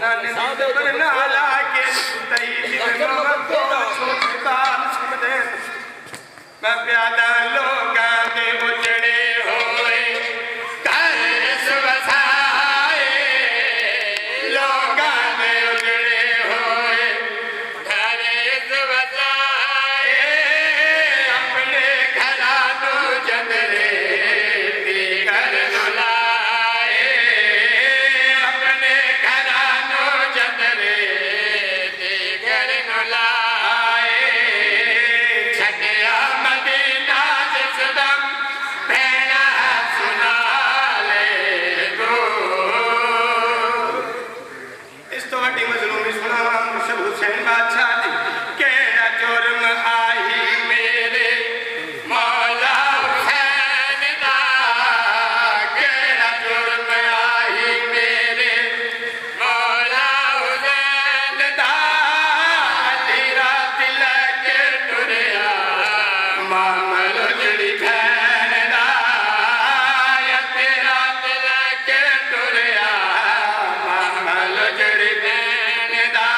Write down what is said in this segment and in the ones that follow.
نانے دبر نالا کے سوتائی میں ممکو چھوٹی بال سن دے میں پیادہ لوگاں دے اجڑے ہوئے گھر اس وسائے لوگاں دے اجڑے ہوئے گھر اس وسائے اپنے گھرانوں جدرے دیگر نلائے اپنے گھرانوں جدرے دیگر نلائے چھٹیا مدینہ جس دم بھیڑا سنا لے دو اس تو وڈی مظلومی سنا مرشد حسین بادشاہ دی کیڑا جرم آئی میرے مولا حسین دا کیڑا جرم آئی میرے مولا حسین دا تیرا دل کے ٹریا مامل جڑی بھین دا یا تیرا دل کے ٹریا مامل جڑی بھین دا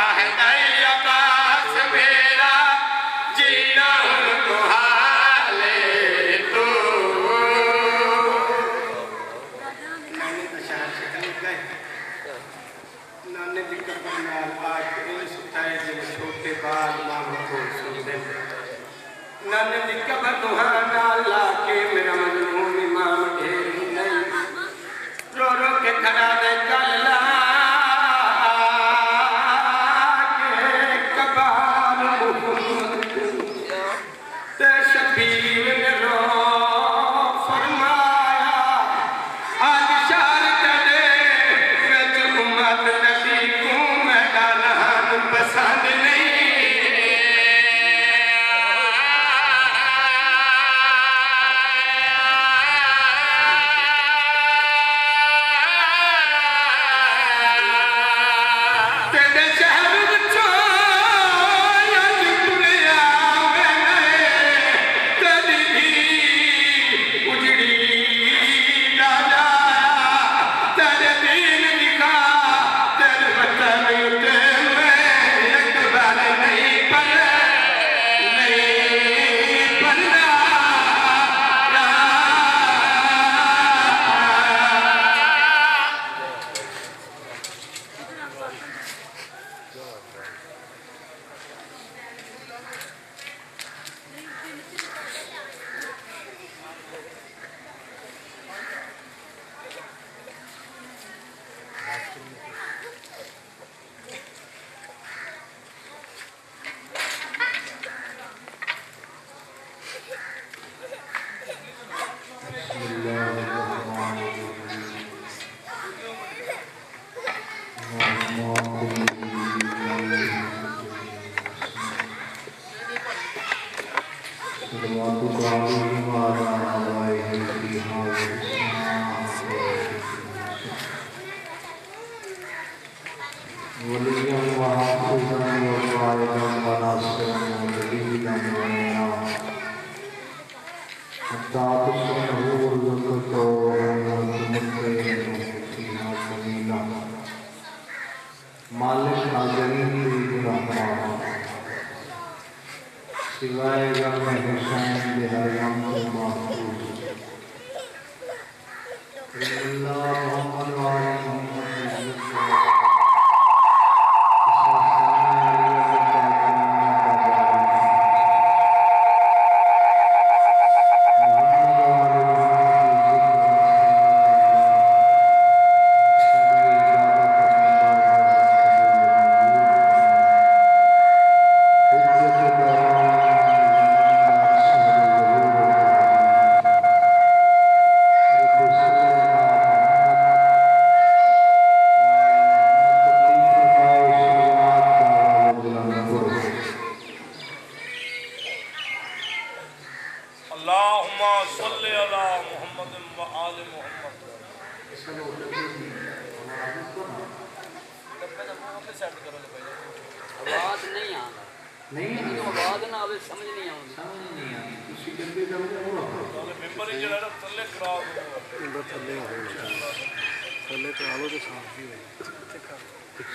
آہدائی عباس میرا جینا ہن تو حالے تو نانے دا شہر شکل گئے نانے دی قبر نال آج دل ستائے دل چھوٹے بال ماں کو سن دے نانے دی قبر نال لا کے میرا مظلوم امام ڈھیر ہی نہیں رو رو کے کھڑا دے کل لا کے کبار محمد تے شبیر نے رو فرمایا آج شار کدے وچ امت نبی کو میں ڈالان پسند نہیں تیرے شہر وچوں اج ٹریا میں تیری بھی اجڑی دا جایا تیرے دین دکھا تیرے وطن اتے میں ایک بار نہیں پڑھنا مالک ناظرین دی رحمان سوائے غم حسین دے ہر غم سے محفوظ اللہ محمد وعلی محمد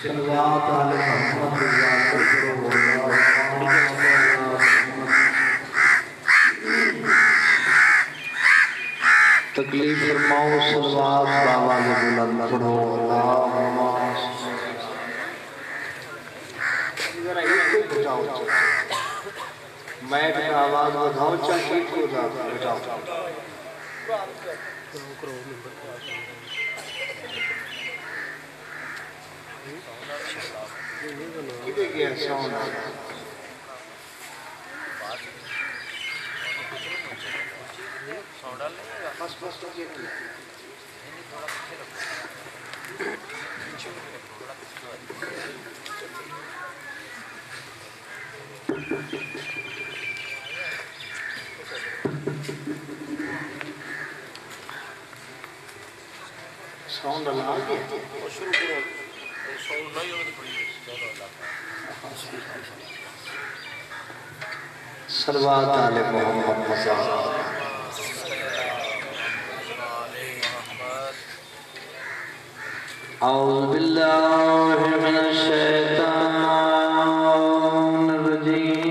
صلوات علی تکلیف فرماؤ صلوات بابا نے بلند پڑھو میں بھی آواز بتاؤں چاہیے کو بتاؤ کدھے گیا ساؤنڈ بس بس ساؤنڈ اللہ گیا شروع کرو ساؤنڈ نہیں ہونے پڑی صلوات علی محمد اعوذ باللہ من الشیطان الرجیم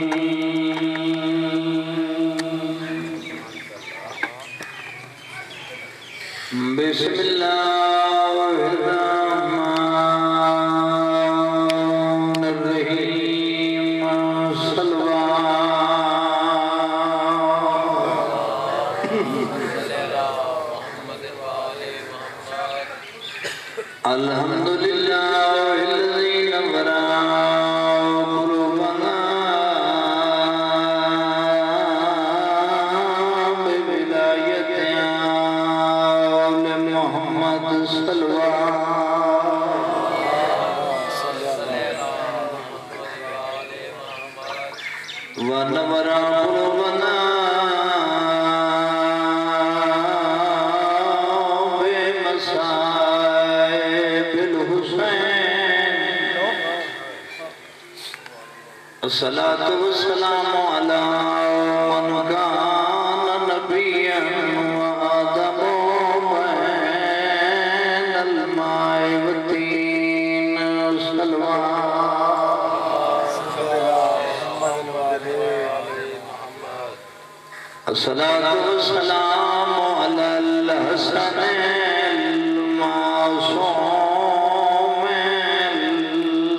بسم اللہ الرحمن الرحیم الحمدللہ الذی نور قلوبنا بولایت آل محمد ونور قلوبنا الصلاة والسلام على من كان نبيا وآدم بين الماء والطين الصلاة والسلام على الحسن المعصوم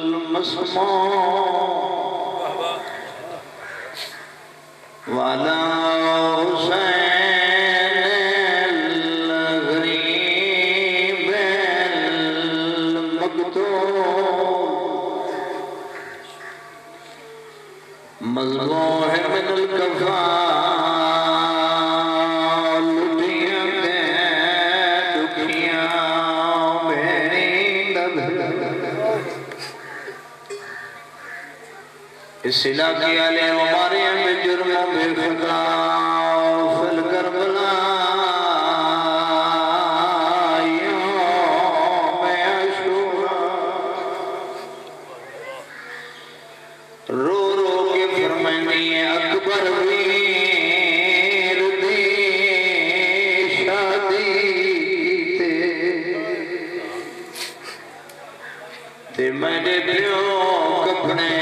المسموم وعلى حسين الغريب المكتوب مذبوح من الكفال دکھیاں اس علاقے والے ہمارے میں جرم بے خدا فل کربلا یوم عاشورا رو رو کے فرمانی اکبر ویر دی شادی تے میرے پیو کپڑے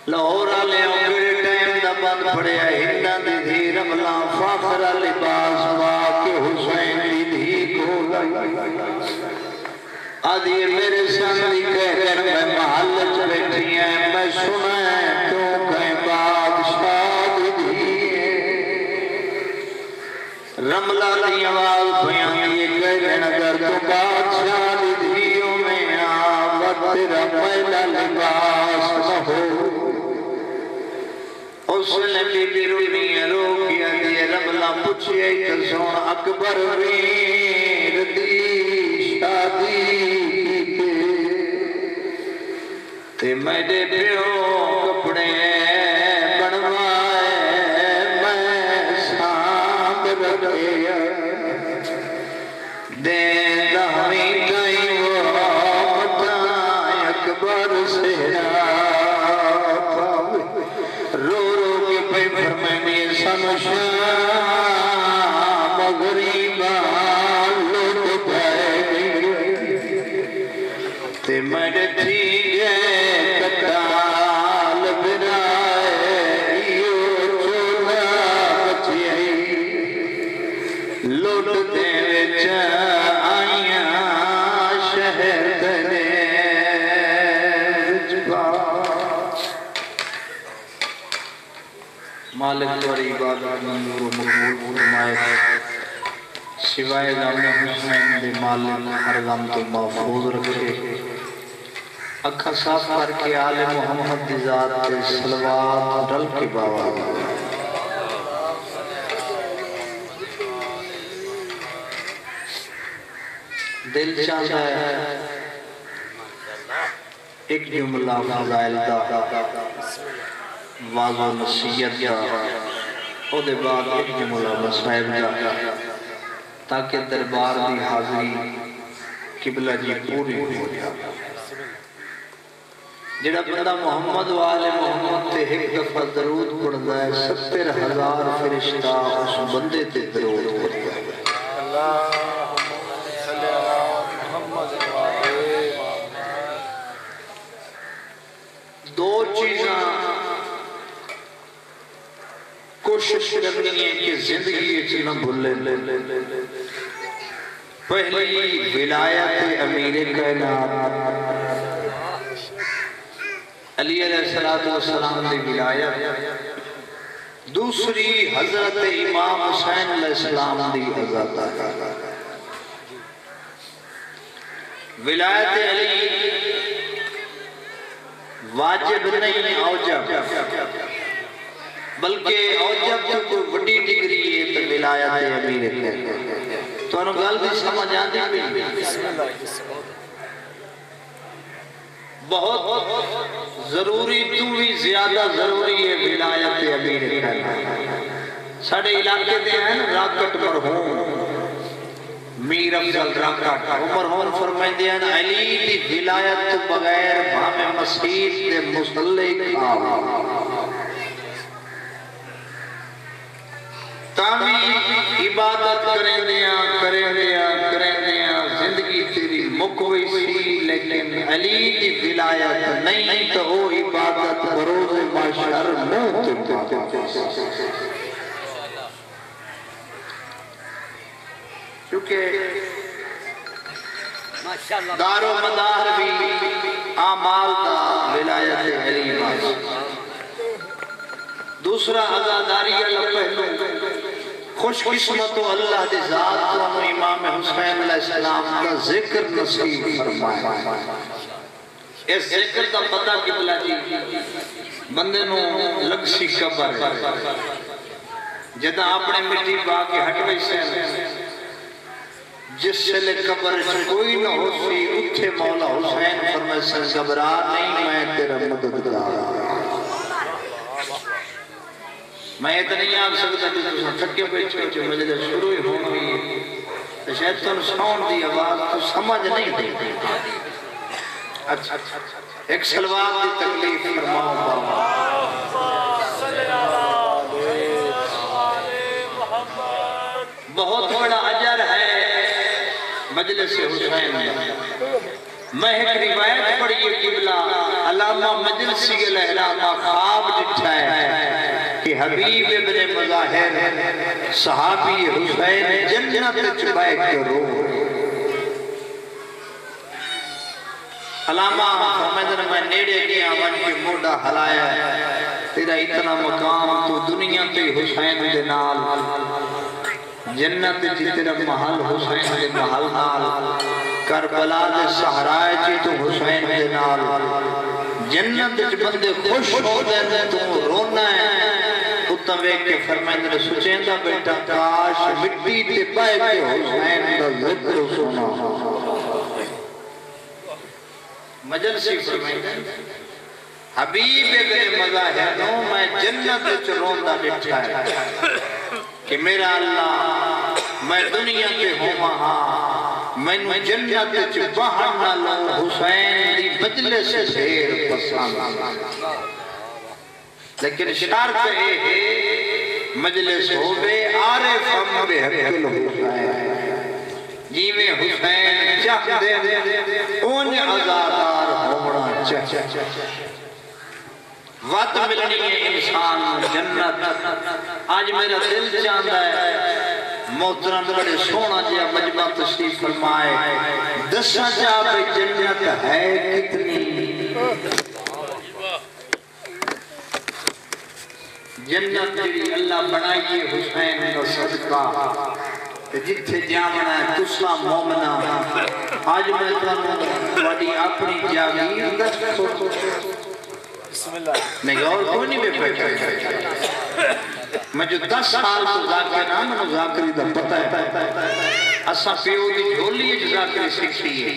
لاہور والے اگلے ٹائم دا بند پڑیا ہندا دی دھی رملا فاخر لباس وا کے حسین دی دھی کو آدھی میرے سامنے کہہ میں محل چ بیٹھی ہیں میں سنا تو کہیں بادشاہ دی دھی رملا دی آواز پیاں یہ کہہ اگر تو بادشاہ دی دھیوں میں آ تیرا پہلا لباس نہ ہو اس نے بی بی رومی رو کیا دیئے رملا پوچھئے کسون اکبر ویر دی شادی کی تے میرے پیو کپڑے بنوائے میں سامب رکھے دین دہویں کئی وہ متائیں اکبر سے رو رو کے پہ فرمائنی سن شام غریبان لوٹ پائے تے میرے تھی گئے کتال برائے ایو چولا بچیائی لوٹ دے وچ آئیاں شہر دنے مالک اور عبادت منظور و مقبول فرمائے سوائے غم حسین دے مالک ہر غم تو محفوظ رکھے اکھا صاف کر کے آل محمد دی ذات تے صلوات ڈل کے باوا دل چاہتا ہے ایک جملہ فضائل دا واضح و نصیحت دا او دے بعد ایک جملہ مسائب دا تاکہ دربار دی حاضری قبلہ جی پوری ہو جائے جڑا بندہ محمد و آل محمد تے ایک دفعہ درود پڑھتا ہے 70,000 فرشتہ اس بندے تے درود پڑھتا ہے دو چیزاں کوشش کرنی ہے کہ زندگی اتنا بھولے پہلی ولایت امیر کائنات علی علیہ السلام دی ولایت دوسری حضرت امام حسین علیہ السلام دی عزت ولایت علی واجب نہیں اوجب بلکہ اوجب تو کوئی بڑی ڈگری ہے تو ولایت امیر ہے تو انہوں گل بھی سمجھ آتی بھی بہت ضروری تو بھی زیادہ ضروری ہے ولایت امیر ہے ساڑھے علاقے دے ہیں راکٹ مرحوم میر افضل راکٹ مرحوم فرمائیں دے ہیں علی دی ولایت بغیر بھام مسیح دے مسلح کھاو تامی عبادت کریں دیا زندگی تیری مکوئی سی لیکن علی دی ولایت نہیں تو وہ عبادت بروز معاشر موت چونکہ دار و مدار بھی اعمال دا ولایت علی ماضی دوسرا عزاداری اللہ پہلو خوش قسمت و اللہ دی ذات تو امام حسین علیہ السلام کا ذکر نصیب فرمائے اس ذکر کا پتہ قبلہ جی بندے نو لگسی قبر جدہ اپنے مٹی باقی ہٹوئی سے جس سے لے قبر کوئی نہ ہو سی اتھے مولا حسین فرمائے سے گھبرا نہیں میں تیرا مددگار میں اتنا نہیں آگ سکتا کہ تُسا تھکے بیچے جو مجلس شروع ہی ہوں گئی تو شاید تم ساؤنڈ دی آواز تو سمجھ نہیں دی اچھا ایک سلوات دی تکلیف فرماؤ بابا بہت بڑا اجر ہے مجلس حسین میں ایک روایت پڑھی قبلہ علامہ مجلسی کے لہرامہ خواب جٹھا ہے کہ حبیب ابن مظاہر صحابی حسین جنت چبائے کرو علامہ فرمائدن میں نیڑے گیا من کے موڑا ہلایا تیرا اتنا مقام تو دنیا تے حسین دے نال جنت جی تیرا محل حسین دے محل نال کربلا دے سہرائے جی تو حسین دے نال جنت جی بندے خوش ہو دے تو رونا ہے اتنا ویک کے فرمائند نے سچیندہ بیٹا کاش مٹی تے پائے کے حسین دا ذکر سنا مجلسی فرمائند حبیب ابن مظاہر میں جنت چ روندہ ڈٹھا ہے کہ میرا اللہ میں دنیا کے ہوں میں جنت چ باہر نہ لوں حسین دی مجلس شیر پسند لیکن شرط ہے مجلس ہوے عارف ہم بے حق حسین جی میں حسین چاہ دے اون عزادار ہونا چاہ وقت ملنی ہے انسان جنت آج میرا دل چاہتا ہے محترم بڑے سونا جیا مجمع تشریف فرمائے دسا چاہ پہ جنت ہے کتنی جنت جی اللہ بنائیے حسین کا صدقہ جتھے جامنا ہے تسا مومنہ آج میں تمہیں اپنی جاگیر دست میں غور کوئی نہیں بے پہچا میں جو 10 سال تو ذاکر نام میں ذاکری دا پتہ ہے اسا پیو دی جھولی ذاکری سکھی ہے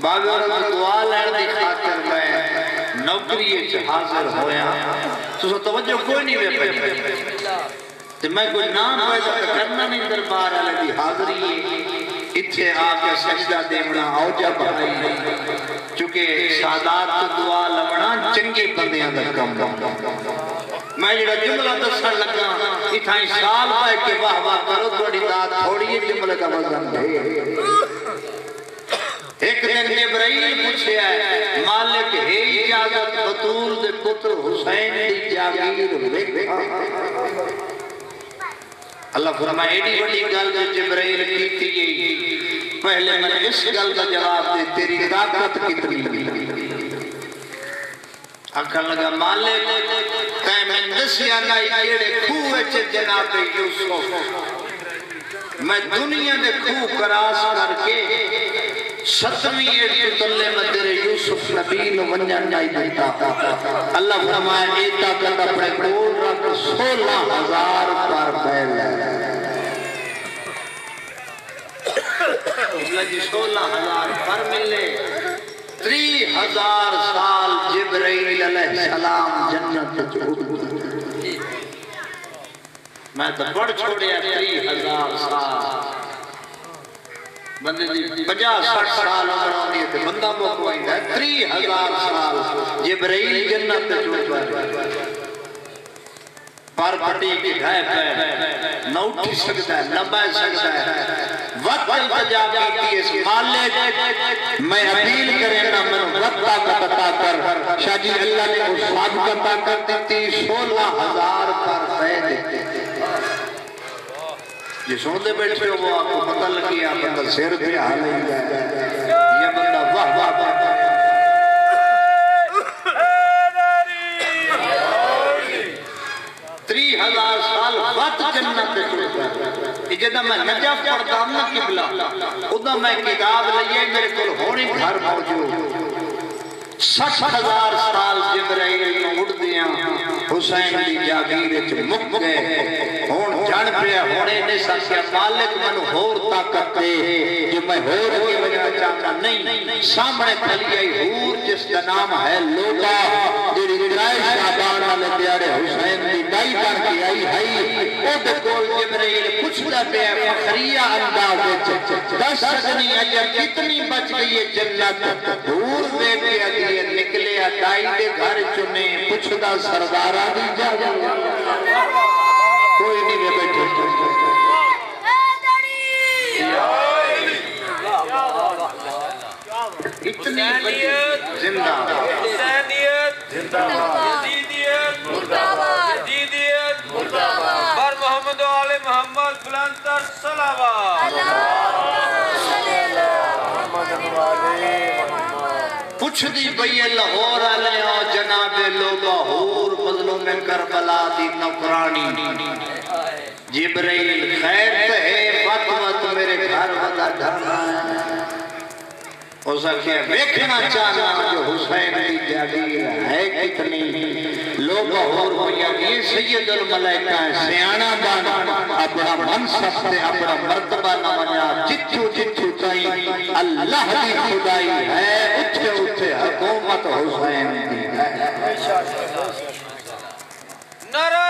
بابے اور دعا لین دی خاطر میں نوکری حاضر ہویا تو توجہ کوئی نہیں بے پہچا تو میں کوئی نام پیدا کرنا نہیں دربار علیہ دی حاضری اتھے آکے سجدہ دیمنا آوجہ بھائی چونکہ سادات دعا لمنا چنگے بندیاں در کم میں جڑا جملہ دسن لگا اتھائی سال پائے کہ واہ واہ کرو توڑی داد تھوڑی یہ جملہ کا وزن ہے ایک دن جبرائیل پوچھے ہے مالک ہے اجازت بطول دے پتر حسین دی جاگیر ویکھا اللہ فرمائے ایڈی بڑی گل جو جبرائیل کی تھی پہلے میں اس گل کا جواب دے تیری طاقت کتنی اکھن لگا مالک کہیں میں نسیا نائی ایڑے کھوئے چے جناب یوسف میں دنیا دے کھو کراس کر کے 7ویں ایڑ تلے میں تیرے یوسف نبی نو ونجن جائی دیتا اللہ فرمائے ایتا کر اپنے کول رکھ 16,000 پر بیل لگی 16,000 پر ملے 3,000 سال جبرائیل علیہ السلام جنت چود میں تو بڑھ چھوڑیا 3,000 سال بندے دی 50-60 سال عمر آنی ہے بندہ موقعی ہے 3,000 سال جبرائیل جنت چود پر پٹی کی گھائے پہ نہ اٹھی سکتا ہے نہ بیٹھ سکتا ہے وقت التجا کیتی اس مالک میں اپیل کریں نا میں وقت طاقت عطا کر شاہ جی اللہ نے اس صادقت عطا کر دیتی 16,000 پر پہ یہ سوندے بیٹھے ہو وہ آپ کو پتہ لگی آپ اندر سیر پہ حال ہی ہے یہ بندہ واہ واہ واہ 3,000 سال وقت جنت دے چھوڑتا جدہ میں نجف پڑھتا ہوں نا قبلہ ادھا میں کتاب لئیے میرے کل ہونی گھر موجود 60,000 سال جبرائیل نے اڑ دیا حسین دی جاگیر چ مک گئے ہون جان پہ ہونے نے سکیا مالک من ہور طاقت دے جو میں ہور کی وجہ چاہتا نہیں سامنے کھلی آئی ہور جس کا نام ہے لوگا جیڑی درائے شعبان والے پیارے حسین دی ڈائی بن کے آئی ہے او بکول جبرائیل پوچھتا پہ فخریہ انداز دس سکنی اجر کتنی بچ گئی جنت دور دے پہ اگلی نکلے ادائی دے گھر چنے پوچھتا سردارہ دی جا کوئی نہیں میں بیٹھے اتنی زندہ حسینیت یزیدیت یزیدیت بر محمد و آل محمد بلندتر صلوات پوچھ دی بھئی لاہور علیہ اور جناب لاہور فضلوں میں کربلا دی نوکرانی جبرائیل خیر ہے فاطمہ میرے گھر ودا دھرنا ہے ہو سکے ویکھنا چاہنا جو حسین کی جاگیر ہے کتنی لوگ اور ہویا یہ سید الملائکہ سیانہ بانا اپنا منصب سے اپنا مرتبہ نہ بنا جتھو جتھو چاہیے اللہ دی خدائی ہے اٹھے اٹھے حکومت حسین دی ہے نعرہ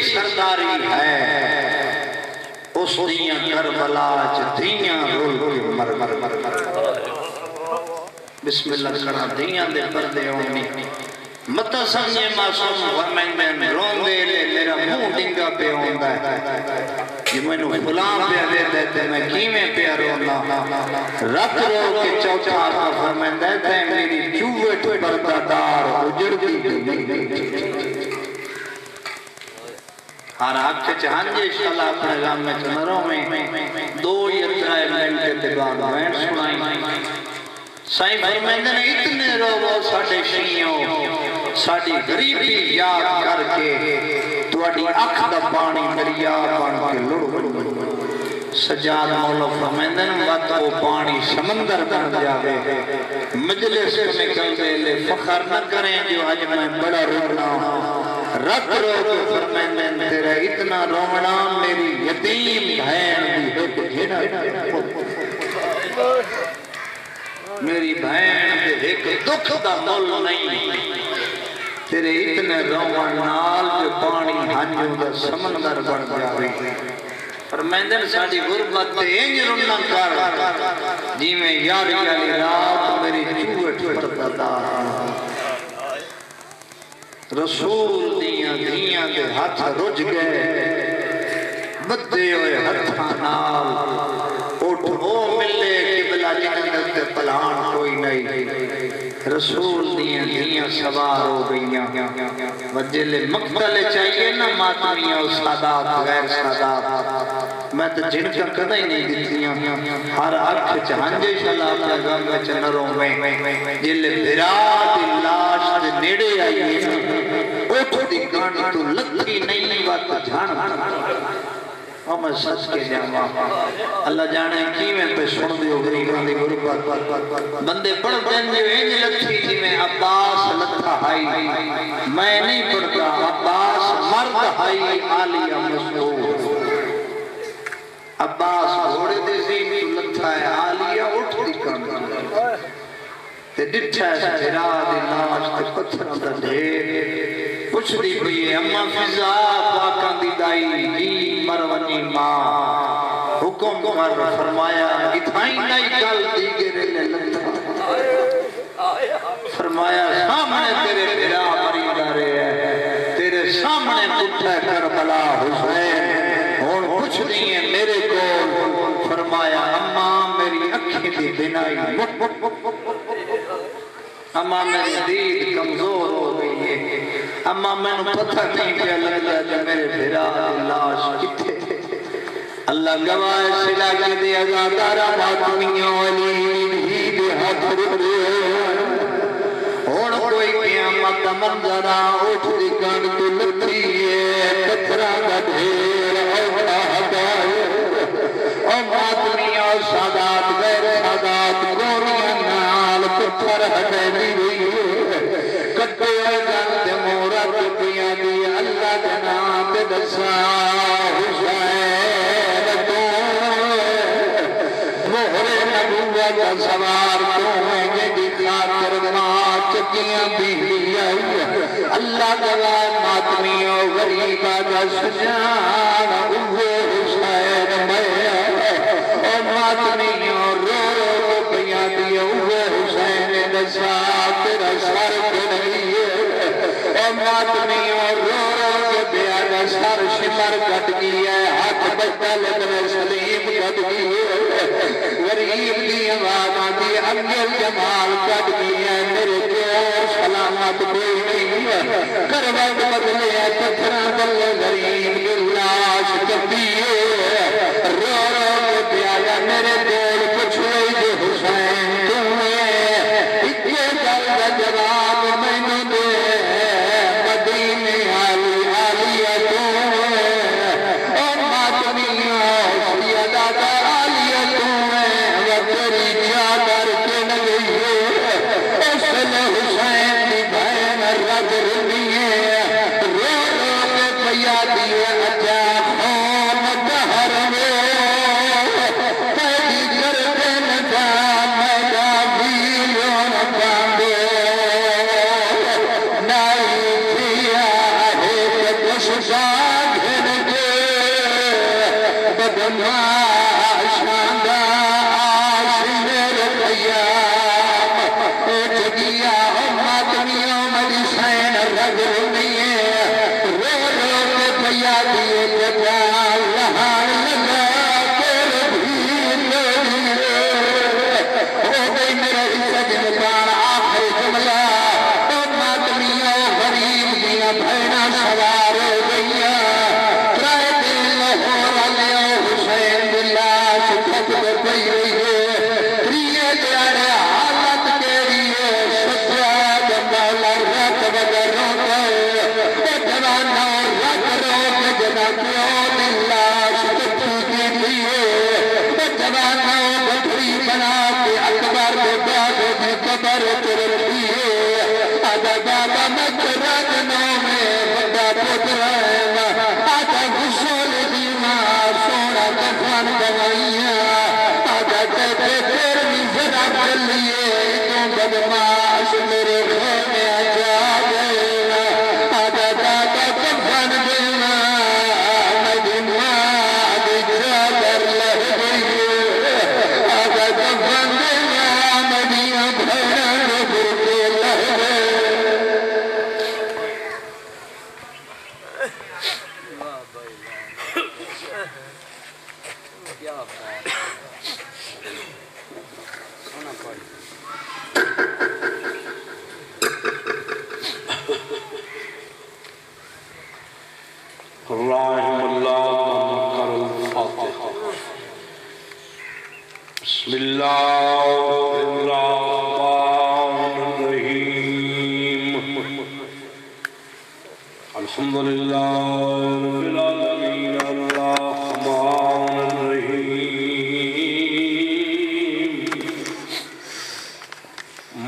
سرداری ہے اس دیاں کربلا دیاں رول کے مر مر مر مر بسم اللہ کرا دیاں دے پردے ہونی متا سمجھے معصوم فرمائیں رون دے لے میرا منہ ڈنگا پہ ہوندا ہے یہ میں نے فلاں پہ دے دیتے میں کیویں پہ رونا رت رو کے چوتھا آقا فرمائیں دیتے ہیں میری چوٹ پردادار اجڑ دی ہر آنکھ کے چہانجے انشاءاللہ اپنے غام میں چنروں میں 2 یا 3 منٹ کے بعد بین سنائیں سائیں فرمائیں نے اتنے روو ساڑھے شیعوں ساڑھی غریبی یاد کر کے تواڈی اکھ دا پانی دریا بن کے لڑ سجاد مولا فرمائیں نے وقت وہ پانی سمندر بن جاوے مجلس میں نکل دے لے فخر نہ کریں جو آج میں بڑا رونا رت رو کے فرمائیں نے تیرا اتنا رونا میری یتیم بہن بھی جھڑا میری بہن دے ایک دکھ دا مول نہیں تیرے اتنے روان نال جو پانی ہنجوں دا سمندر بن جاوے فرمائندن ساڑی غربت تے انج رنہ کر جی میں یاری علی رات میری چوٹ پردہ رسول دیاں دے ہاتھ رج گئے بدے ہوئے ہتھاں نال اٹھ او ملے قبلہ جنت تے پلان کوئی نہیں رسول دیاں سوار ہو گئیاں وجل مقتل چاہیے نا ماتمیاں و سادات غیر سادات میں تو جن کا کدہ ہی نہیں دیتیاں ہر اکھ چہانجے شلا پیغام میں چنروں میں جل براد لاش دے نیڑے آئیے اٹھ دی گانی تو لگی نہیں بات جھان میں سچ کے جاما اللہ جانے کی میں پہ سن دیو غریبان دی غربت بندے پڑھ دیں جو انج لکھی جی میں عباس لکھا ہائی میں نہیں پڑھتا عباس مرد ہائی آلیہ مصدور عباس گھوڑے دے زین تو لکھا ہے آلیہ اٹھ دی کام تے ڈٹھا ہے جرا دی ناش تے پتھر دا ڈھیر پوچھ دی بھئی اما فضا پاکاں دی دائی مرونی ماں حکم کر فرمایا اتھائیں نائی کل دیگرے لے لگتا فرمایا سامنے تیرے بھرا مریدہ رہے ہیں تیرے سامنے اٹھا کربلا حسین اور کچھ نہیں ہے میرے کو فرمایا اماں میری اکھیں دی بنائی اماں میری دید کمزور ہو گئی ہے اماں میں نے پتہ نہیں کیا لگتا جو میرے بھرا لاش کتے اللہ گواہ سلا کے دے ازادارہ ماتمیوں علی ہی دے ہاتھ رکھے اور کوئی قیامت منظرہ اٹھ دی گن تو لکھی ہے پتھرہ کا ڈھیر اوڑا ہدائے اور ماتمیوں سادات غیر سادات گوریاں نال پتھر ہٹے دی ہوئی کٹے جانت مورت پیاں دی اللہ جناب دسا حسین تو مہر نبوت سوار تو میں دی خاطر ماں چکیاں بھی آئی اللہ گواہ ماتمیوں غریبہ دس جان اوہ حسین میں اور ماتمیوں رو رو پیاں دی اوہ حسین دسا تیرا سر ماتمیوں رو رو کے بیانا سر شمر کٹ گئی ہے ہاتھ بدل میں سلیم کٹ گئی ہے غریب دی آوازاں دی انگل جمال کٹ گئی ہے میرے پیار سلامت کوئی نہیں ہے کروٹ بدلے ہے پتھراں دلے غریب دی لاش کٹی ہے رو رو کے بیانا میرے دل کچھ نہیں جو حسین تمہیں اکے گل کا جواب میں نے دے لگ نہیں ہے رو رو کے پیا دیے جگال لہان لگا تیرے بھی ہو گئی میرے سجن پان آخر جملہ او ماتمیاں غریب دیاں بھیڑاں سوار ہو گئیاں ترائے دن لاہور والے حسین دلہ شکت پہ پئی ہوئی ہے تریے دیارے حالت کیڑی ہے سجاد مولا رت وگر روتا ہے اے جوانا رت رو کے جنا کیوں دلہ شکت کی دی ہے اے جوانا بطری بنا کے اکبر دے بابے دی قبر ترکی ہے آدھا بابا مکرد نومے بڑا پتر ہے آدھا غسول دیمار سونا دفن دوائیاں آدھا کہتے پھر بھی ذرا کر لیے تو بدماش میرے خیمے آجا گئے آدھا دادا دفن دینا مدینہ دکھا کر لہ گئی آدھا دفن دینا مدینہ بھیڑ برکے لہ گئے رحم اللہ کر الفاتحہ بسم اللہ الرحمن الرحیم الحمدللہ رب العالمین الرحمن الرحیم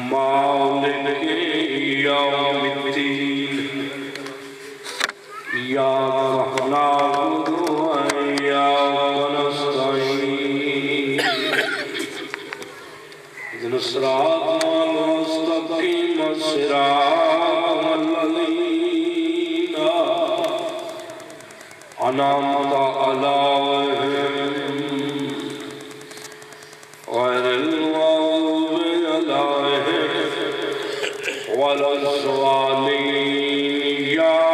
مالک یوم الدین إياك نعبد وإياك نستعين اهدنا الصراط المستقيم صراط الذين أنعمت عليهم غير المغضوب عليهم ولا الضالين يا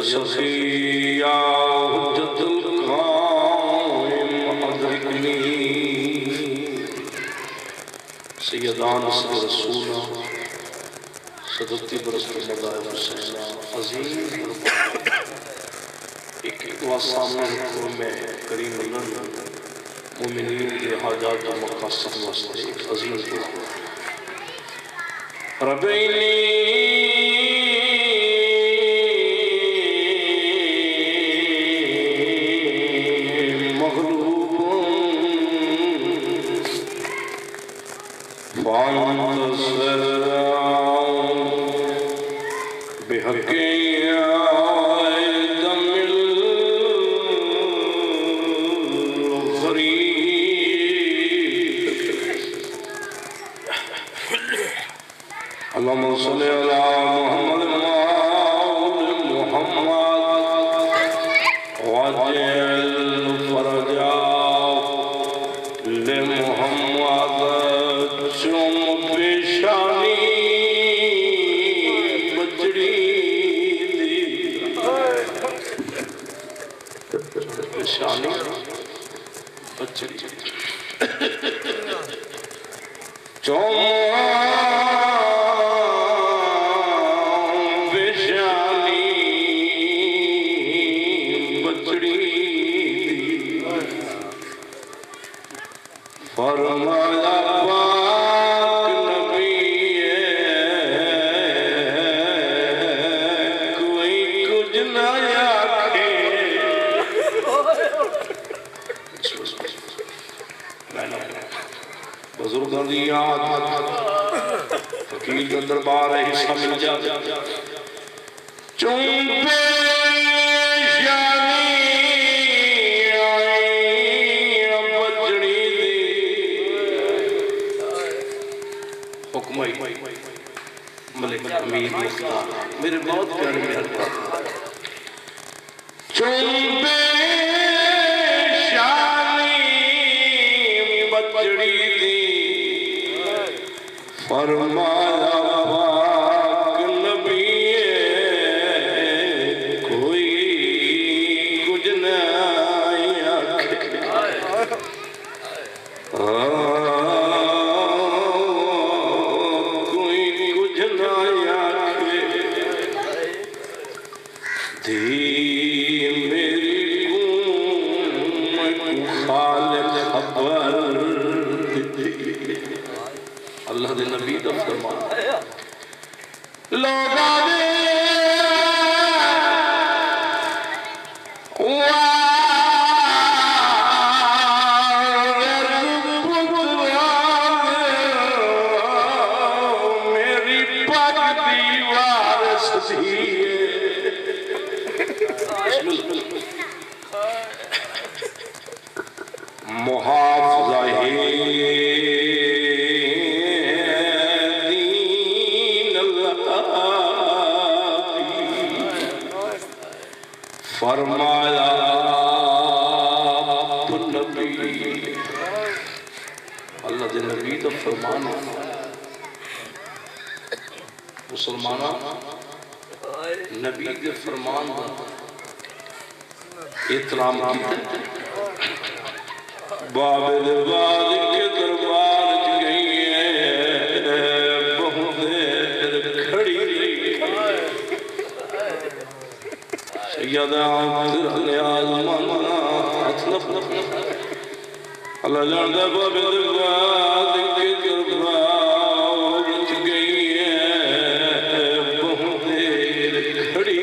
سخی یا حجت القائم ادرکنی سیدان صلی رسولہ صدقتی برست مدائم حسینہ عظیم ایک واسامہ حکم میں کریم اللہ مومنین کے حاجات و مقاصد واسطے ایک عظیم دعا ربینی اللهم صل على محمد وعجل فرجا لمحمد شم بشانی بچڑی دی بشانی بچڑی فرمایا پاک نبی کوئی کچھ نہ آکھے بزرگاں دی یاد فقیر کے دربار ہے حصہ مل جا چونپے شانی آئی مختار میرے بہت پیارے میرے چوبے شانی بچڑی دی فرمایا پاک نبی کوئی کچھ نہیں آکھے کوئی کچھ نہیں آکھے دھی میری خالق خبر اللہ دے نبی دا فرمان لوگ آدھے میری پاک دیوار سجیے محافظہ دین اللہ فرمایا نبی اللہ دے نبی تو فرمان مسلمانہ نبی دے فرمان احترام کی بابل والد کے دربار گئی ہے بہت دیر کھڑی سیدہ نیاز مانا اللہ جاندہ بابل والد کے دربار گئی ہے بہت دیر کھڑی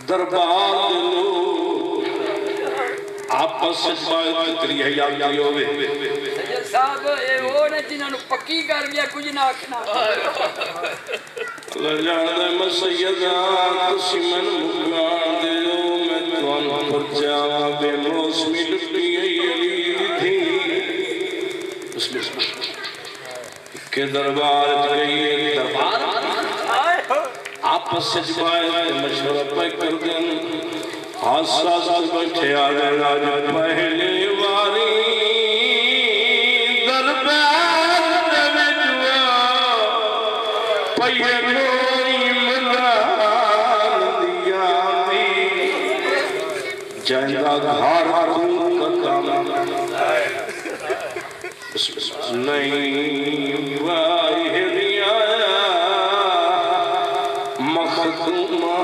دربار آپس سے بات کری ہے یاد کری ہوئے سید صاحب اے وہ نے جنہاں نو پکی کر گیا کچھ نہ آکھنا اللہ جاندہ میں سیدہ قسمن مکان دے لو میں توان پر جاواں بے موسمی لٹی گئی علی تھی بسم اللہ کہ دربار گئی دربار آپس سے جبائے مشورہ پہ کر دیں حساس بیٹھے آگے راج پہلی واری دربار وچوا پہیے کوئی ملان دیا دی جہاں گھار قدم نہیں وائی دیا مخدومہ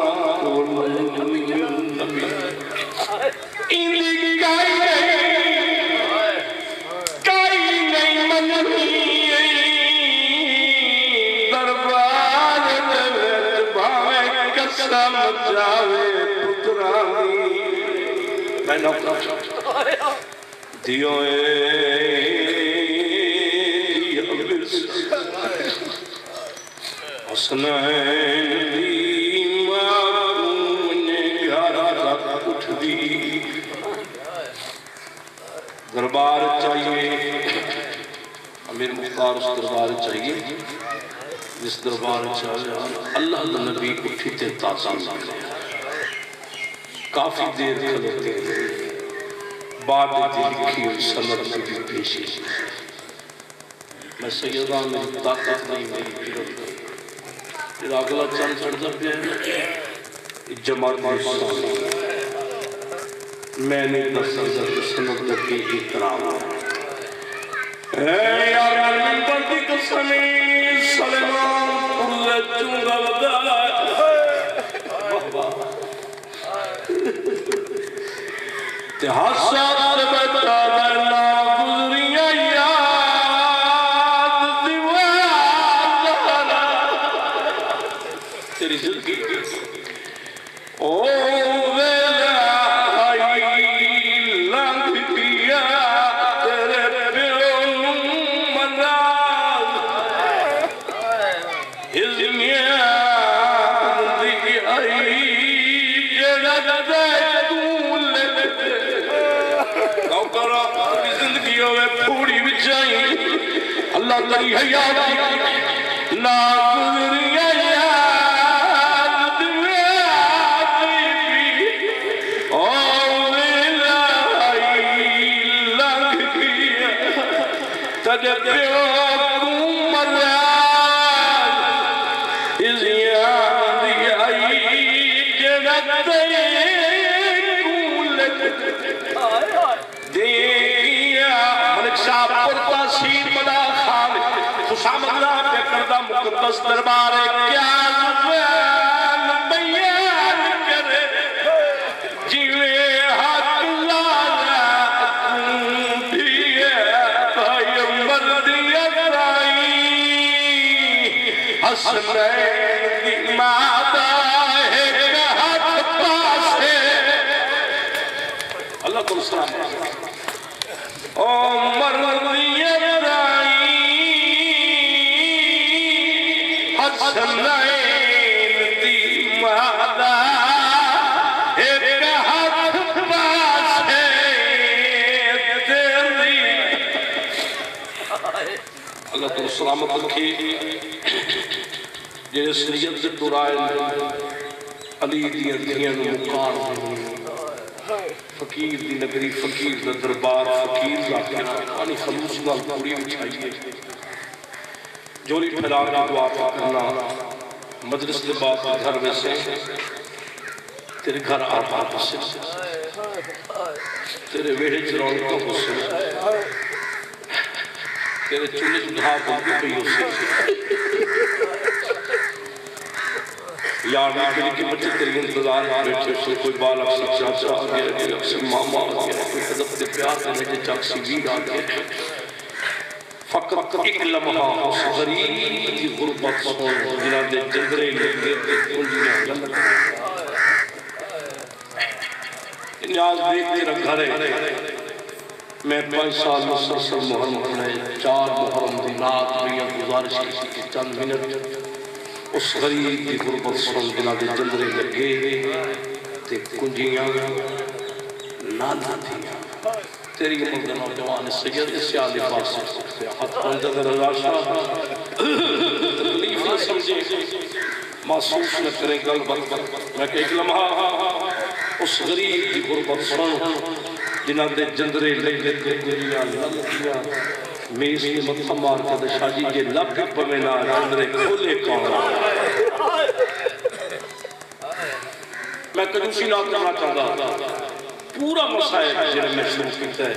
دیو حسنین اٹھ دی دربار چاہیے امیر مختار اس دربار چاہیے جس دربار چاہیے اللہ نبی اٹھی تے تاثان کافی دیر کھلتے بعد لکھی ہوئی سند کی پیشی میں سیدہ میری طاقت نہیں میری پیرت پھر اگلا چند چڑھتا پہ جماعت میں نے سند کی احترام اے یار من پردی قسمی سلیمان پرلے چونگا ودا حسات بتا دینا گزریاں یاد دیوار تیری زندگی او ویلا آئی لنگ پیا تیرے پیوں مناز ازمیان دی آئی جڑا دے زندگی ہوئے پھوڑی بچائی اللہ تری حیات ناظریا یاد بھی اور لائی لگ گیا تجھے پیو کمرا اس یاد آئی جڑتے کولت دیکھیا ملک صاحب پرتا سیر بڑا خان خسام اللہ پہ کردہ مقدس دربار کیا زبان بیان کرے جیوے حق لالا دیئے بھائی مردیت آئی حسنین دی مادہ ہے ہاتھ پاس ہے اللہ کو سلام او مردیت آئی حسنین دی مادہ ایک ہاتھ پاس ہے تیری اللہ کو سلامت رکھی جیس نیت سے دورائن علی دیاں دیاں مقار فقیر دی نگری فقیر دا دربار فقیر ذاکرہ آنی خلوص نال پوری اچھائیے جوری پھیلا کے دعا کرنا مجلس کے بعد گھر میں سے تیرے گھر آباد سے تیرے ویڑے چرونکوں کو سے تیرے چولے جنہا بلدی پہیوں سے یار ناکلی کی بچے تیری انتظار بیٹھے سے کوئی بال اکسی چاچا آگیا کوئی اکسی ماما آگیا کوئی حضرت دے پیار کرنے کے چاکسی ویر آگیا فقط ایک لمحہ اس غریب کی غربت سون جنہاں دے جندرے لگے دے کنجیاں لگے نیاز دیکھ تیرا گھر ہے میں 5 سال مسلسل محرم کرنے 4 محرم دی رات بیاں گزارش کسی کی چند منٹ اس غریب کی غربت سن بنا دے جندرے لگے تے کنجیاں لانا دیا تیری مقدر نوجوان سید سیال پاس سے حد پنجد رضا شاہ تکلیف نہ سمجھے محسوس نہ کریں گل بات میں کہ ایک لمحہ اس غریب کی غربت سن جنہاں دے جندرے لگے تے کنجیاں لانا دیا میز کے مطلع مار کا دشاجی یہ لب پمینا جندرے کھولے کون میں کنوسی نہ کرنا چاہتا پورا مسائل جنہیں میں شروع کرتا ہے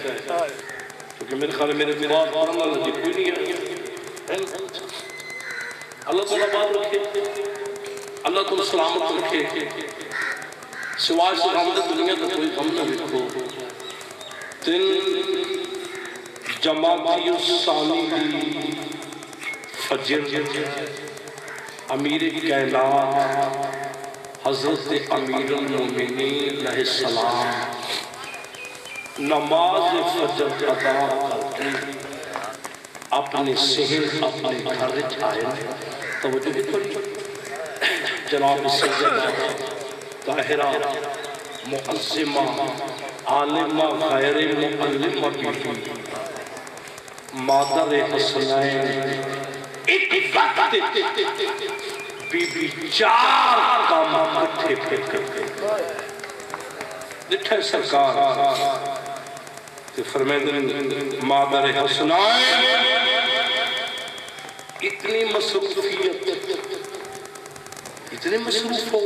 کیونکہ میرے خیال میرے دماغ پڑھنا لگے کوئی نہیں ہے اللہ تعالیٰ بات رکھے اللہ تعالیٰ سلامت رکھے سوائے سے غم دے دنیا کا کوئی غم نہ رکھو تن جماعتی الثانی دی فجر امیر کائنات حضرت امیر المومنین علیہ السلام نماز فجر ادا کرتے اپنے سہن اپنے گھر آئے توجہ بھی پڑی جناب سیدہ طاہرہ معظمہ عالمہ غیر معلمہ بھی مادر حسنین ایک وقت بی بی 4 کام اٹھے پھر کرتے دکھے سرکار فرمیدن مادر حسنین اتنی مصروفیت اتنے مصروف ہو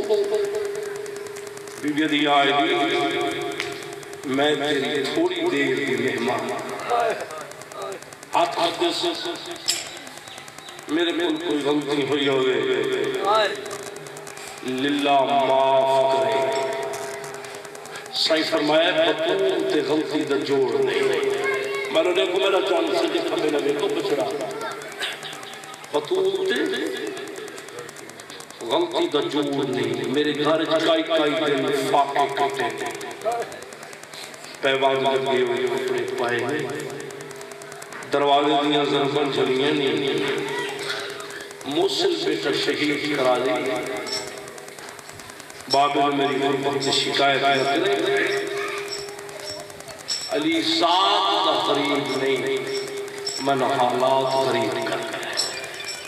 بی بی دی آئے دی میں تیری تھوڑی دیر دی مہمان ہاتھ ہاتھ سے میرے مل کوئی غلطی ہوئی ہوئے للہ معاف کرے سائیں فرمایا بطول تے غلطی دا جوڑ نہیں میں نے کو میرا چاند سے جکھا میں نے کو بچڑا بطول تے غلطی دا جوڑ نہیں میرے گھر چکائی کائی دن فاقے کٹے پیوان لگے ہوئے کپڑے پائے دروازے دیاں ضربن جھلیاں نہیں موصل بیٹا شہید کرا دی بابا میری غربت سے شکایت کرے علی ذات دا غریب نہیں من حالات غریب کر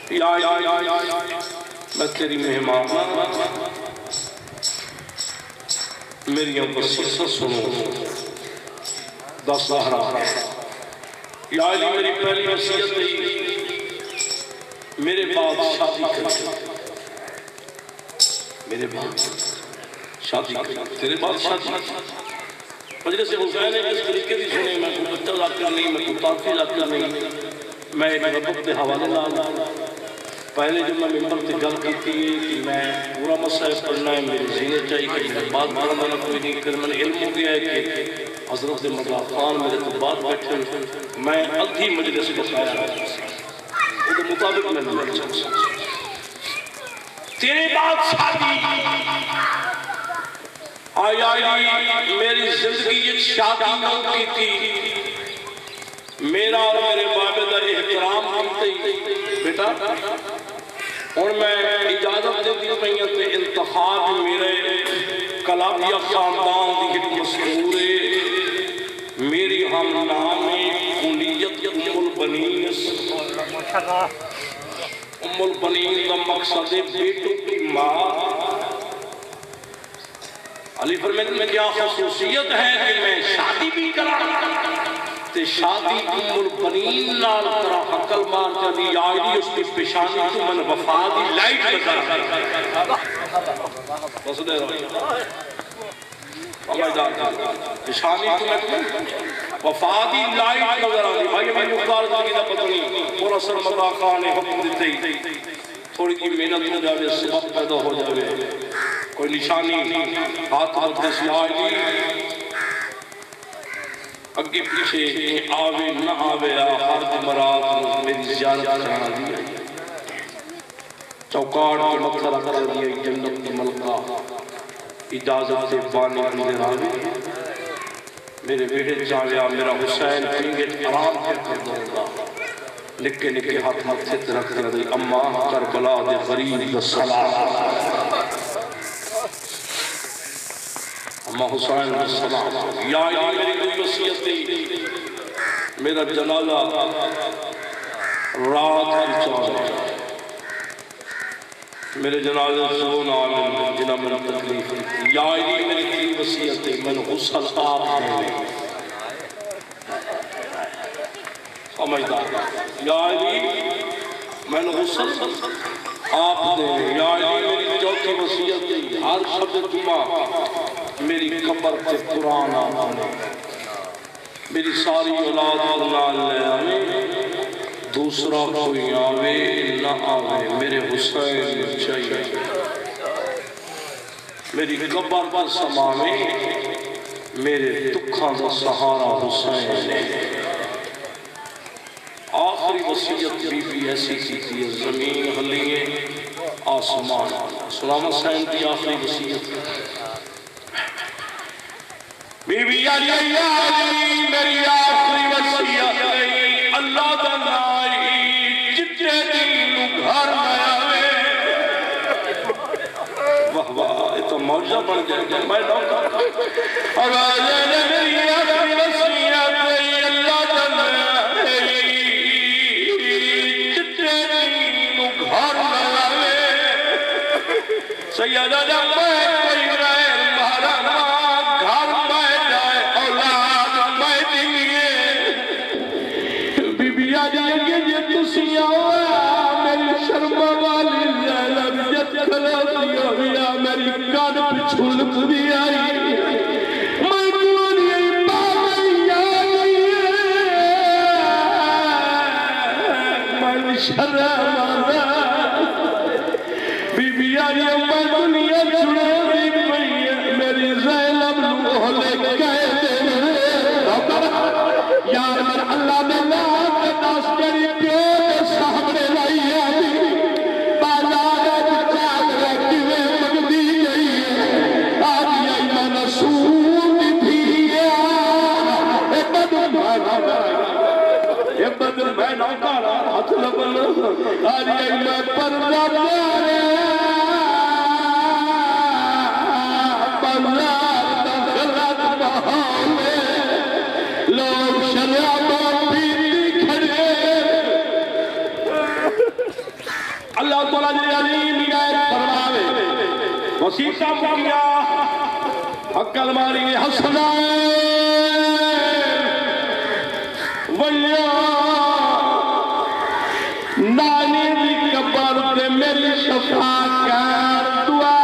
یا میں تیری مہمان میری وصیت سنو دس زہرا یا علی میری پہلی وصیت میرے بعد شادی کر میرے بعد شادی کر تیرے بعد شادی مجلس حسین نے اس طریقے سے سنے میں کوئی بچہ ذاکر نہیں میں کوئی تاثیر ذاکر نہیں میں ایک ربط کے حوالے لانا پہلے جب میں ممبر سے گل کرتی ہے کہ میں پورا مسئلہ پڑھنا ہے میری زینے چاہیے کہ میرے بعد مارا کوئی نہیں پھر میں نے علم ہو گیا ہے کہ حضرت مطلب خان میرے تو بعد بیٹھے میں ادھی مجلس کو خیال وہ مطابق میں نہیں چاہتا تیرے بعد شادی آئی میری زندگی ایک شادی نہ کی تھی میرا اور میرے والدہ احترام کرتے بیٹا اور میں اجازت دیتی پہیاں تے انتخاب میرے کلابیہ خاندان دی ایک مسئول میری ہم نامی کنیت ام البنین ام البنین کا مقصد بیٹوں کی ماں علی فرمیت میں کیا خصوصیت ہے کہ میں شادی بھی کرا تے شادی ام البنین نال کرا حقل مان جدی آئی اس کی پیشانی تو من وفادی لائٹ بتا بس دے رہا پیشانی تو میں وفادی لائٹ نظر آئی بھائی میں مختار زندگی دا پتہ نہیں پورا سرمدہ خان نے حکم دیتے ہی تھوڑی کی محنت ہو جاوے سبب پیدا ہو جاوے کوئی نشانی ہاتھ ہاتھ دسی آئی اگے پیچھے آوے نہ آوے ہر جمرات میری زیارت کرنا دیا چوکاٹ کے مطلب کر دیا جنت کی ملکہ اجازت سے بانی اندر آوے میرے بیٹے چاہیا میرا حسین پینگت آرام کر دوں گا نکے نکے ہاتھ ہاتھ سے رکھ دی اماں کربلا دے غریب سلام اماں حسین السلام یا میری کوئی وصیت دی میرا جنازہ رات کی چاہتا میرے جنازہ سون عالم جنہ میں تکلیف یا میری کوئی وصیت دی میں نے غسل آپ دے سمجھدار یا میں نے غسل آپ دے یا میری چوتھی وصیت دی ہر شب جمعہ میری قبر سے قرآن آنے میری ساری اولاد اللہ لے آنے دوسرا کوئی آوے نہ آوے میرے حسین چاہیے میری قبر پر سماوے میرے دکھاں دا سہارا حسین آخری وصیت بی بی ایسی کی تھی زمین ہلیے آسمان سلام حسین کی آخری وصیت بی بی علی میری آخری وصیت اللہ دا نائی جتے دین گھر آوے واہ واہ یہ تو موجزہ بن جائے میں ڈاکٹر آوازیں میری آخری وصیت اللہ دا نائی جتے دین گھر آوے سیدہ جمعہ کوئی رائے مہارانا گھر میں جائے اولاد میں دیئے بی بی آجائے یہ تسی آوے میری شرم والی زیلب جت کھلاتی ہویا میری کان پچھولک بھی آئی میں دوانی باوی آئی میں شرم آئی بی بی آجائے میں دنیا چھوڑے بھی پئی میری زیلب لوہ لے گئے یار من اللہ نے لاکھ دس کری پیو سامنے لائی آئی بازار جچاک رکھوے مگدی گئی آجی آئی من سود بھی اے بدر میں نوکارا ہاتھ لبن آجی آئی میں پردہ پیارے بازار دخلت بہاوے لوگ شرابہ پیتی کھڑے مسیطہ مکیا عقل ماری حسنائے ویا نانی دی قبر تے میری شفاعت کر دعا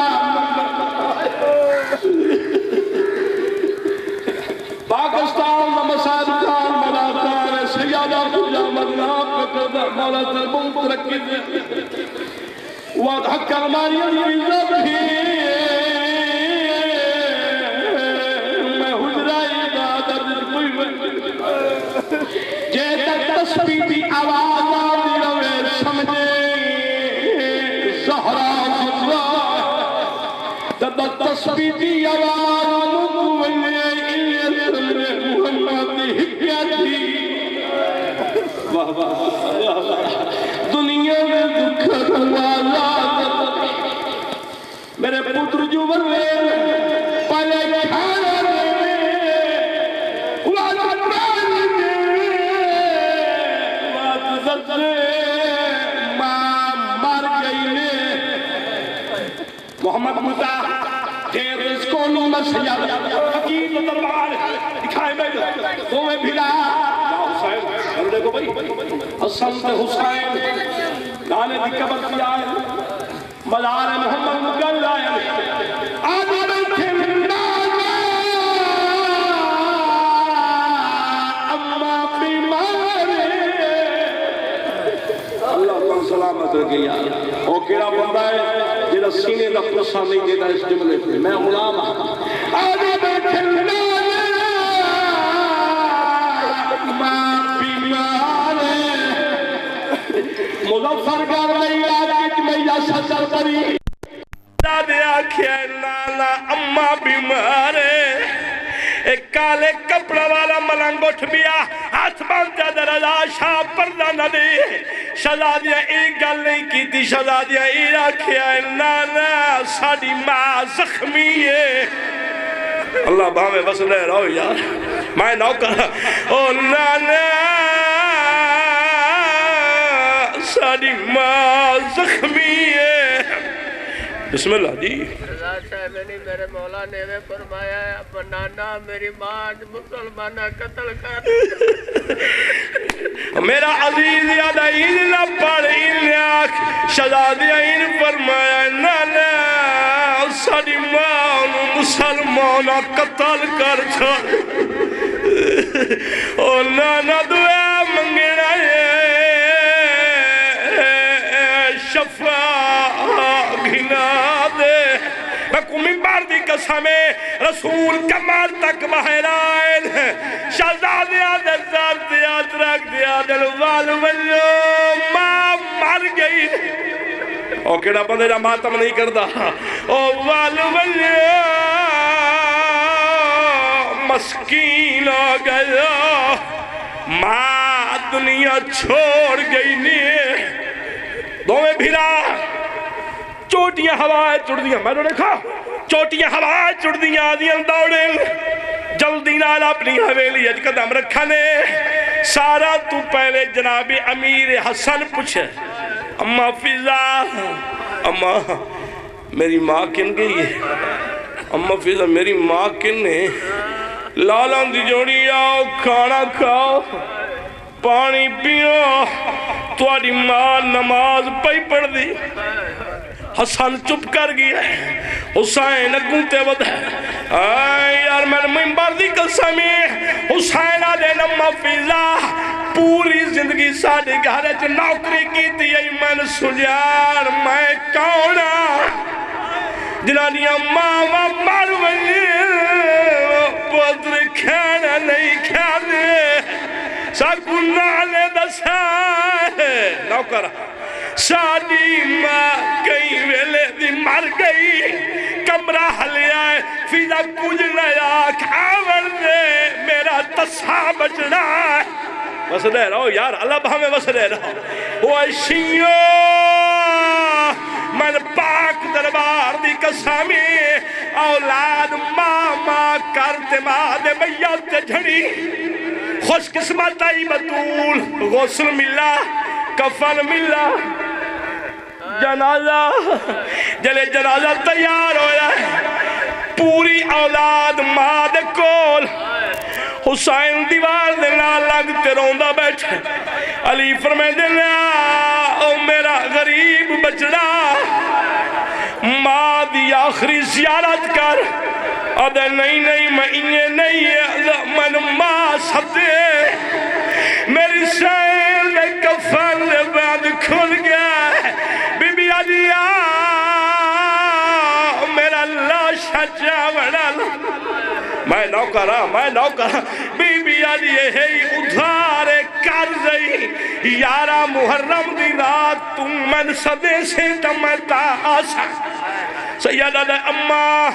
پاکستان دا مساجدان ملاتار سیادہ پوجا مدنہ پکردہ مولا تربوں ترکی دے وقت حق کرمانی عزت ہی میں حجرائی عبادت کوئی جے تک تسبیح دی آواز آدھی روے سمجھے زہرا خدا تب تسبیح دی آواز مکوئے محمد حکیتی واہ واہ دنیا میں دکھ دوالا میرے پتر جو بنوے پہلے کھانا دے والا پرانی دے وات زدرے ماں مار گئی نے محمد مطا دیر اس کو نومت سیاد حقیق دربار دکھائے میں دوے بھلا حسین دیکھو بھائی حسن سے حسین نانے دی قبر کی آئے مزار محمد مکل آئے آدھے بیٹھے نانا اما بیمارے اللہ تعالیٰ سلامت رکھے او کیڑا بندہ ہے جیڑا سینے دا پرسا نہیں دیتا اس جملے پہ میں غلام آدھے بیٹھے نانا اما بیمارے مظفر کر رہی آج میاں سجل کری دادے آکھیا نانا اما بیمارے ایک کالے کپڑا والا ملنگ اٹھ بیا ہاتھ باندھا درجہ شاہ پردہ نہ دے شہزادیاں ایک گل نہیں کی تھی شہزادیاں ایک آکھیا نانا ساڑی ماں زخمی ہے اللہ باہمیں بس لے رہو یار میں نوکر او نانا ساڑی ماں زخمی ہے بسم اللہ جی میرے مولا نے فرمایا ہے اپنا نانا میری ماں مسلمانہ قتل کر میرا عزیز یادہ ان نہ پڑھ ان آنکھ شہزادیہ ان فرمایا نانا ساڑی ماں مسلمانہ قتل کر چھوڑ او نانا دعا منگنا ہے شفاء گھنا دے میں کو منبر دی قسمیں رسول کمر تک بہرائن شہزادیاں دے زردیات رکھ دیا دل والو ماں مر گئی او کیڑا بندے جا ماتم نہیں کردا او والو مسکین ہو گیا ماں دنیا چھوڑ گئی نہیں دوویں بھیرا چوٹیاں ہوائیں چڑ دیاں میں نے دیکھا چوٹیاں ہوائیں چڑ دیاں آدیاں دوڑیں جلدی نال اپنی حویلی اج قدم رکھنے سارا تو پہلے جناب امیر حسن پوچھے اما فضا اما میری ماں کن گئی ہے اما فضا میری ماں کن ہے لالاں دی جوڑی آؤ کھانا کھاؤ پانی پیو تواڈی ماں نماز پئی پڑھ دی حسن چپ کر گیا حسین اگوں تے ود یار میں منبر دی قسمی حسین دے نما فضا پوری زندگی ساڈے گھر وچ نوکری کیتی اے من سجار میں کون جنہاں ماں مر ونجے پتر کھانا نہیں کھانے ساکو نالے دسا نوکر ساڑی ماں کئی ویلے دی مر گئی کمرہ حلیا ہے فیضا کچھ نیا کھاور دے میرا تسا بچنا ہے بس دے رہو یار اللہ بہمیں بس دے رہو وہ اشیو من پاک دربار دی قسمی اولاد ماما کرتے ماں دے بیعت جھڑی خوش قسمت آئی بطول غسل ملا کفن ملا جنازہ جلے جنازہ تیار ہویا ہے پوری اولاد ماں دے کول حسین دیوار دے نال لگ تے روندا بیٹھے علی فرمائے دے او میرا غریب بچڑا ماں دی آخری زیارت کر ادھے نہیں میں انہیں نہیں من ماں سدے میری شہر میں کفن دے بعد کھل گیا بی بی علیہ میرا لاشا جاوڑا میں نوکرہ بی بی علیہ ہے ادھارے کر رہی یارہ محرم دی رات تم من صدے سے دمتا آسا سیدہ دے اممہ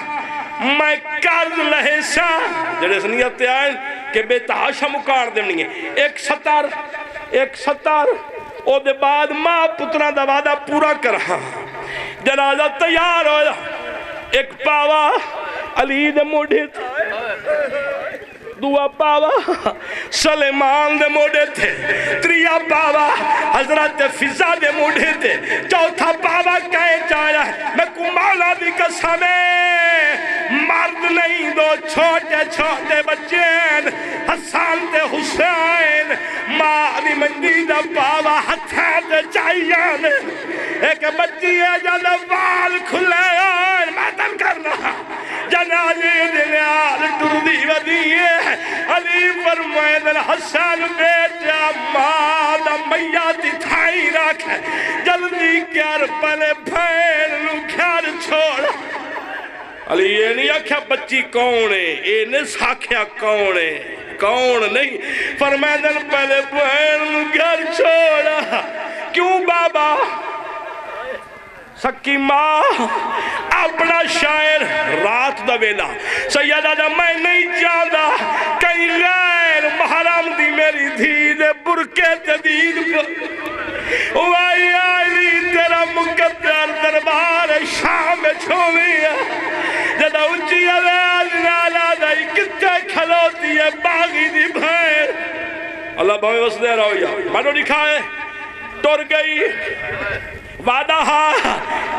میں کر لہے سا جڑے سنیت آئیں کہ بے تحاشا مکار دنی ہے ایک ستار او دے بعد ماں پترہ دا وعدہ پورا کرہا جنازہ تیار ہویا ایک پاوا علی دے موڑے تھا دعا پاوا سلیمان دے موڑے تھے تریا پاوا حضرت فضا دے موڑے تھے چوتھا پاوا کہے جایا ہے میں کمالا دی قسمیں مرد نہیں دو چھوٹے چھوٹے بچین حسان تے حسین ماں دی منجی دا پاوا ہتھیں تے چاہیان ایک بچی ہے جانا وال کھلے آئین ماتن کرنا جنازی دنیال ٹردی ودیئے علی فرمائے دل حسن بیٹا ماں دا میاتی تھائی رکھے جلدی کر پلے بھین لو گھر چھوڑا علی یہ نہیں آکھیا بچی کون ہے یہ نہیں ساکھیا کون ہے کون نہیں فرمائے دل پلے بھین لو گھر چھوڑا کیوں بابا سکی ماں اپنا شاعر رات دا ویلا سیدہ دا میں نہیں جاندہ کہیں غیر محرم دی میری دھی دے برکے جدید وائی آئی تیرا مقدر دربار شام میں چھوڑی ہے جدہ اچھی آواز نالا دائی کتے کھلوتی ہے باغی دی بھائر اللہ بھائی وس دے رہو یا منو دکھائے ٹور گئی وعدہ ہاں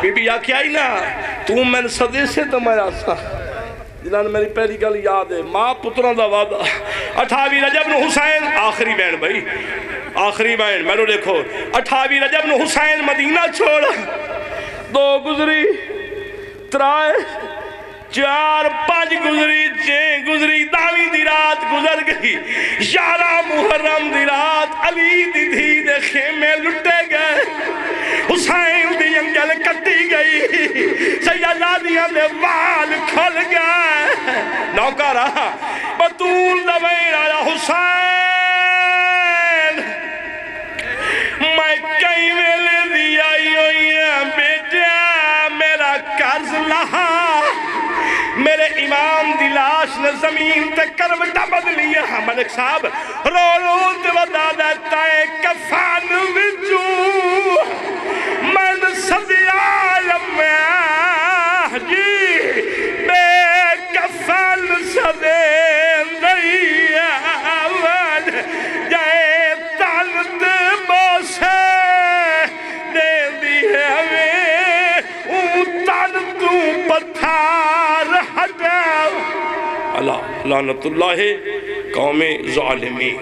بی بی آکھیا ہی نا تو میں صدی سے تو میں آسا جنہاں میری پہلی گل یاد ہے ماں پتران دا وعدہ 28 رجب نو حسین آخری بین بھائی آخری بین میں نے دیکھو 28 رجب نو حسین مدینہ چھوڑا 2 گزری 3 4 5 گزری 6 گزری داوی دی رات گزر گئی 11 محرم دی رات علی دی دھی دے خیمے لٹے گئے حسین دی انگل کٹی گئی سیدہ دیاں دے وال کھل گئے نوکرہ بطول دویر آیا حسین میں کئی ویلے دیا ہوئی ہے بیٹا میرا قرض لہا میرے امام دی لاش نے زمین تے کروٹا بدلیا ملک صاحب رو رو تے ودا دیتا ہے کفان وچو من صدی عالم میں جی بے کفان صدی نہیں آوان جائے تانت بوسے دے دی ہمیں اون تانتوں پتھار ہٹاؤ اللہ لعنت اللہ قوم ظالمین